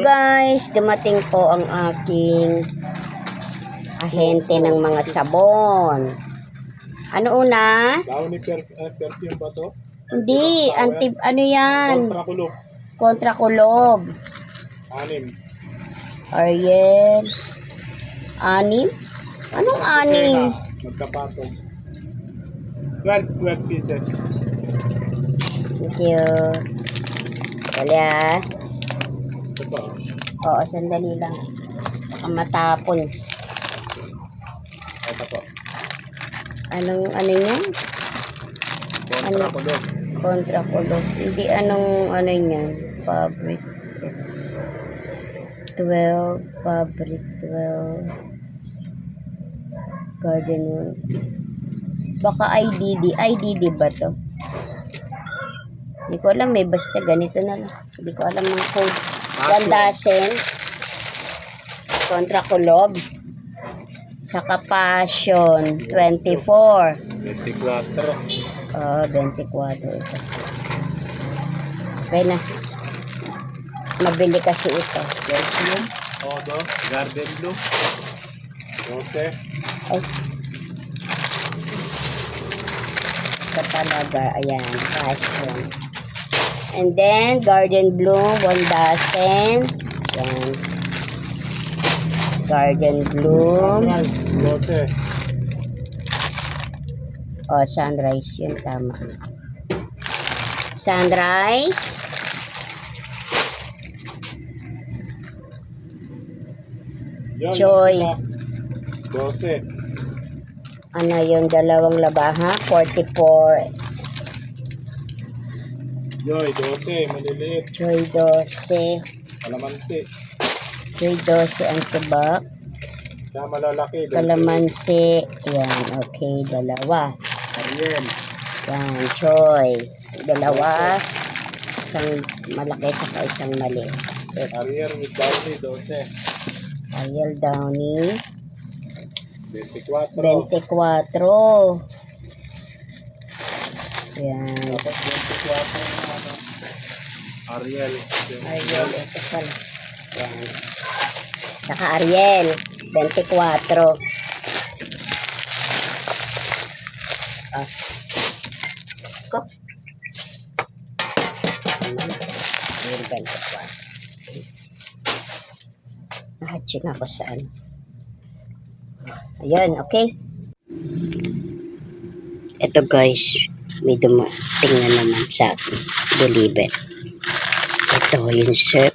guys, dumating po ang aking ahente ng mga sabon. Ano una? Downy perfume ba to? Hindi, ano yan? Kontrakulog. Kontrakulob. 6. Ariel. 6? Anong 6? Magkapatong. 12 pieces. Thank you. Wala. Ito pa. Oo, sandali lang. Baka matapon. Ito po. Ano yan? Kontrakulog. Kontrakulob. Hindi ano yan? Fabric. 12. Fabric 12. Garden wool. Baka IDD ba to? Hindi ko alam eh. Basta ganito na lang. Hindi ko alam ang code. 1 dozen. Kontrakulob. Saka passion. 24. 24. 24 ito. Okay na. Mabili kasi ito. Perfume. Odo. Garden blue. 12. Ay. Ito talaga. Ayan. Passion. And then, garden bloom. 1 dozen. Ayan. Garden bloom. Sunrise. 12. Sunrise. Yun, tama. Sunrise. Yun, Joy. 12. Ano yun? Dalawang labaha. 44. Joy, 12. Maliliit. Joy 12. Kalamansi. Joy 12 ang tubak. Kaya malalaki. Kalamansi. Yan. Okay. Dalawa. Ariel. Yan. Joy. Dalawa. Isang malaki saka isang maliit. Ariel with Downy. 12. Ariel Downy. 24. 24. Yan. Tapos 24 na ano. Ariel. Ariel. Ito pala. Yan. Saka Ariel. 24. Ah. Ko. Ariel 24. Nahatching ako sa ano. Ayan, okay. Ito guys, may dumating na naman sa akin. Deliver. Ito yung surf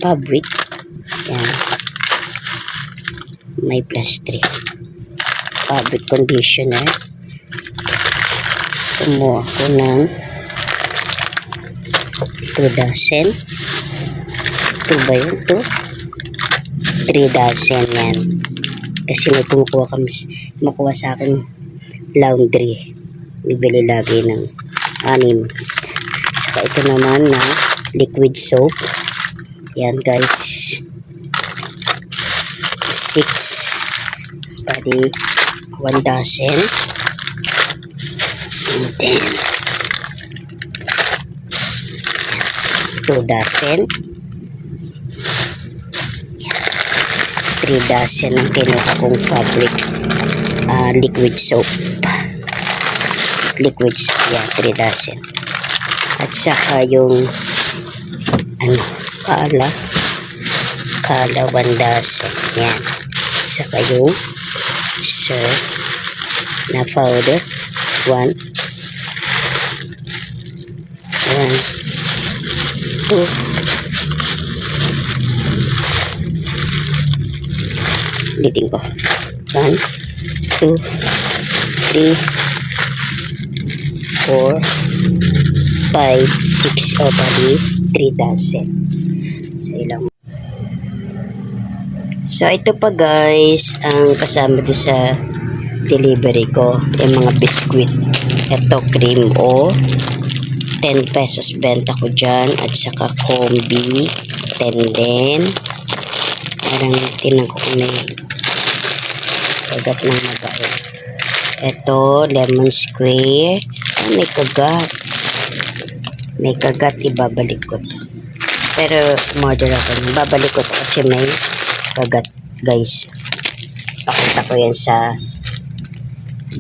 fabric. Yan. May plastri. Fabric conditioner. Kumuha ko ng 2 dozen. 2 ba yun? 3 dozen yan. Kasi may kumukuha sa akin laundry. Bibili lagi ng 6. Saka ito naman na liquid soap. Yan guys. 6. Bali 1 dozen. And then 2 dozen. 3 dozen ang kinuha kong fabric liquid soap. Liquid soap. Yan, 3 dozen. At saka yung kala 1 dozen. Yan. At saka yung surf na powder 1 2 ulitin ko 1 2 3 4 5 6 o bali 3 dozen. So ito pa guys ang kasama doon sa delivery ko, yung mga biscuit. Ito cream o 10 pesos benta ko dyan, at saka combi 10 din. Parang tinan ko kung may kagat ng mabait. Ito lemon square. May kagat, ibabalik ko to. Pero model ako. Babalik ko to kasi may kagat, guys. Pakita ko yan sa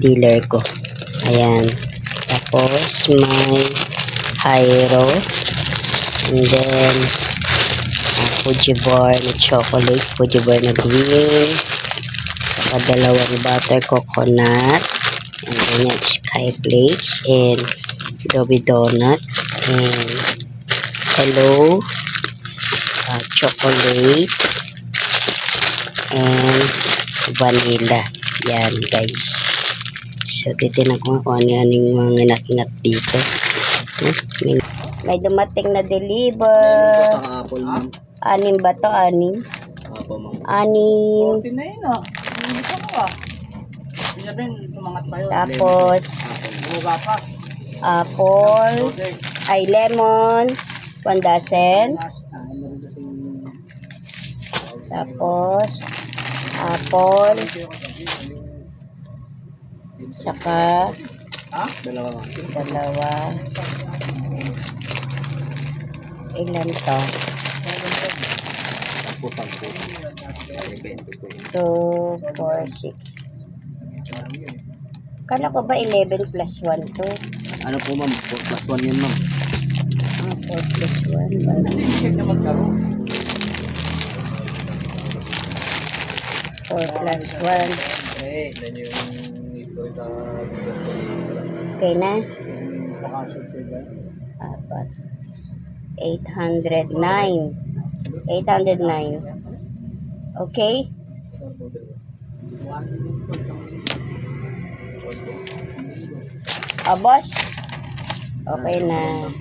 dealer ko. Ayan. Tapos may Hyro. And then Fuji bar na chocolate, Fuji bar na green. Saka dalawang butter coconut. And then yan, sky flakes and Dobby donut. And hello chocolate and vanilla. Yan, guys. So, titinan ko nga kung ano yung mga ngat-ngat dito. May dumating na deliver. Sa apple, ma'am. Anim ba to? Anim? Apo, ma'am. Anim. 14 na yun ah. Hindi ka mo ah. Hindi sabihin, tumangat pa yun. Tapos, Buga pa. apple. 12. Ay, lemon. 1 dozen. Meron kasing Tapos, apple. Saka, Dalawa, ma'am. dalawa. Ilan to? Sampu. 20 po. 2, 4, 6. Kala ko ba 11 plus 1 to? Ano po, ma'am? 4+1 yun, ma'am. 4 plus 1. kasi check na maglaro. 4 plus 1. Yan yung history sa Okay na? pakasot sa iba. Apat. 809. 809. Okay? Boss? Okay na.